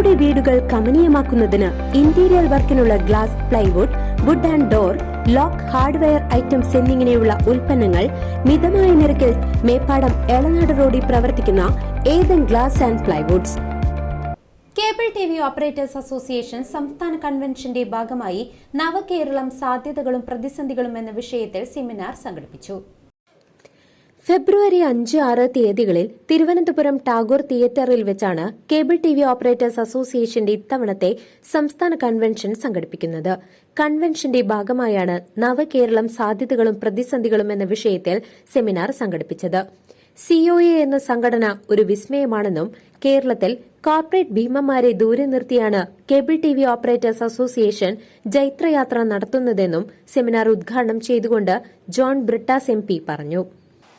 നിങ്ങളുടെ വീടുകൾ കമനീയമാക്കുന്നതിന് ഇന്റീരിയർ വർക്കിനുള്ള glass, plywood, wood and door, lock, hardware items എന്നിങ്ങനെയുള്ള ഉൽപ്പന്നങ്ങൾ മിതമായ നിരക്കിൽ മേപ്പാടം എളനാട് റോഡിൽ പ്രവർത്തിക്കുന്ന Ethan glass and plywoods. Cable TV operators association സംസ്ഥാന കൺവെൻഷന്റെ ഭാഗമായി നവകേരളം സാധ്യതകളും പ്രതിസന്ധികളും എന്ന വിഷയത്തിൽ സെമിനാർ സംഘടിപ്പിച്ചു. ഫെബ്രുവരി 5-6 തീയതികളിൽ തിരുവനന്തപുരം ടാഗോർ തിയേറ്ററിൽ വെച്ചാണ് കേബിൾ ടിവി ഓപ്പറേറ്റേഴ്സ് അസോസിയേഷന്റെ ഇത്തവണത്തെ സംസ്ഥാന കൺവെൻഷൻ സംഘടിപ്പിക്കുന്നത്. കൺവെൻഷന്റെ ഭാഗമായാണ് നവകേരളം സാധ്യതകളും പ്രതിസന്ധികളും എന്ന വിഷയത്തിൽ സെമിനാർ സംഘടിപ്പിച്ചത്. COA എന്ന സംഘടന ഒരു വിസ്മയമാണെന്നും കേരളത്തിൽ കോർപ്പറേറ്റ് ഭീമന്മാരെ ദൂരെ നിർത്തിയാണ് കേബിൾ ടിവി ഓപ്പറേറ്റേഴ്സ് അസോസിയേഷൻ ജൈത്രയാത്ര നടത്തുന്നതെന്നും സെമിനാർ ഉദ്ഘാടനം ചെയ്തുകൊണ്ട് ജോൺ ബ്രിട്ടാസ് MP പറഞ്ഞു.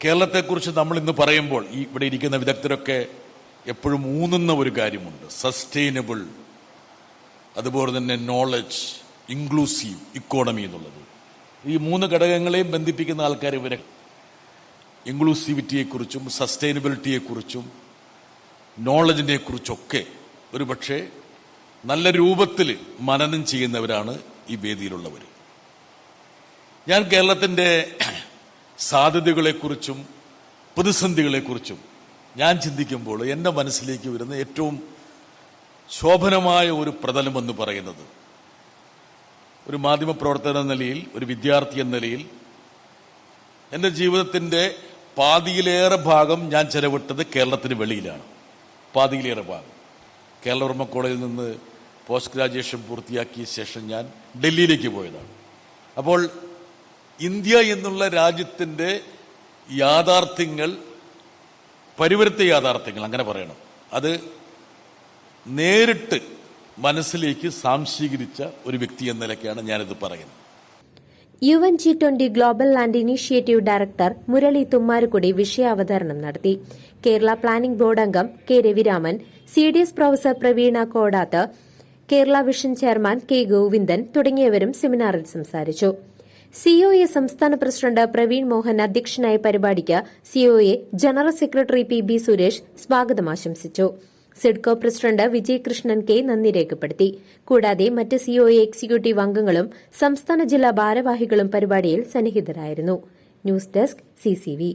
കേരളത്തെക്കുറിച്ച് നമ്മൾ ഇന്ന് പറയുമ്പോൾ ഇവിടെ ഇരിക്കുന്ന വിദഗ്ധരൊക്കെ എപ്പോഴും ഊന്നുന്ന ഒരു കാര്യമുണ്ട്: സസ്റ്റൈനബിൾ, അതുപോലെ തന്നെ നോളജ്, ഇൻക്ലൂസീവ് ഇക്കോണമി എന്നുള്ളത്. ഈ 3 ഘടകങ്ങളെയും ബന്ധിപ്പിക്കുന്ന ആൾക്കാർ ഇവരെ. ഇൻക്ലൂസിവിറ്റിയെക്കുറിച്ചും സസ്റ്റൈനബിലിറ്റിയെക്കുറിച്ചും നോളജിനെ കുറിച്ചൊക്കെ ഒരുപക്ഷെ നല്ല രൂപത്തിൽ മനനം ചെയ്യുന്നവരാണ് ഈ വേദിയിലുള്ളവർ. ഞാൻ കേരളത്തിന്റെ സാധ്യതകളെക്കുറിച്ചും പ്രതിസന്ധികളെക്കുറിച്ചും ഞാൻ ചിന്തിക്കുമ്പോൾ എൻ്റെ മനസ്സിലേക്ക് വരുന്ന ഏറ്റവും ശോഭനമായ ഒരു പ്രതലമെന്ന് പറയുന്നത്, ഒരു മാധ്യമപ്രവർത്തകൻ എന്ന നിലയിൽ, ഒരു വിദ്യാർത്ഥി എന്ന നിലയിൽ എൻ്റെ ജീവിതത്തിൻ്റെ പാതിയിലേറെ ഭാഗം ഞാൻ ചെലവിട്ടത് കേരളത്തിന് വെളിയിലാണ്. പാതിയിലേറെ ഭാഗം. കേരളവർമ്മ കോളേജിൽ നിന്ന് പോസ്റ്റ് ഗ്രാജുവേഷൻ പൂർത്തിയാക്കിയ ശേഷം ഞാൻ ഡൽഹിയിലേക്ക് പോയതാണ്. അപ്പോൾ ഇന്ത്യ എന്നുള്ള രാജ്യത്തിൻ്റെ യാഥാർത്ഥ്യങ്ങൾ, പരിവരുത്ത യാഥാർത്ഥ്യങ്ങൾ അങ്ങനെ പറയണം, അത് നേരിട്ട് മനസ്സിലേക്ക് സാംശീകരിച്ച ഒരു വ്യക്തി എന്ന നിലയ്ക്കാണ് ഞാനിത് പറയുന്നത്. UNG20 global land initiative director Murali Thummarukudy വിഷയാവതരണം നടത്തി. കേരള പ്ലാനിംഗ് ബോർഡ് അംഗം K. Raviraman, CDS professor Praveena Kodath, Kerala vision chairman K. Govindan തുടങ്ങിയവരും സെമിനാറിൽ സംസാരിച്ചു. COA സംസ്ഥാന പ്രസിഡന്റ് പ്രവീൺ മോഹൻ അധ്യക്ഷനായ പരിപാടിക്ക് COA general secretary PB Suresh സ്വാഗതം ആശംസിച്ചു. സിഡ്കോ പ്രസിഡന്റ് വിജയ് കൃഷ്ണൻ K നന്ദി രേഖപ്പെടുത്തി. കൂടാതെ മറ്റ് COA എക്സിക്യൂട്ടീവ് അംഗങ്ങളും സംസ്ഥാന ജില്ലാ ഭാരവാഹികളും പരിപാടിയിൽ സന്നിഹിതരായിരുന്നു. News desk CCV.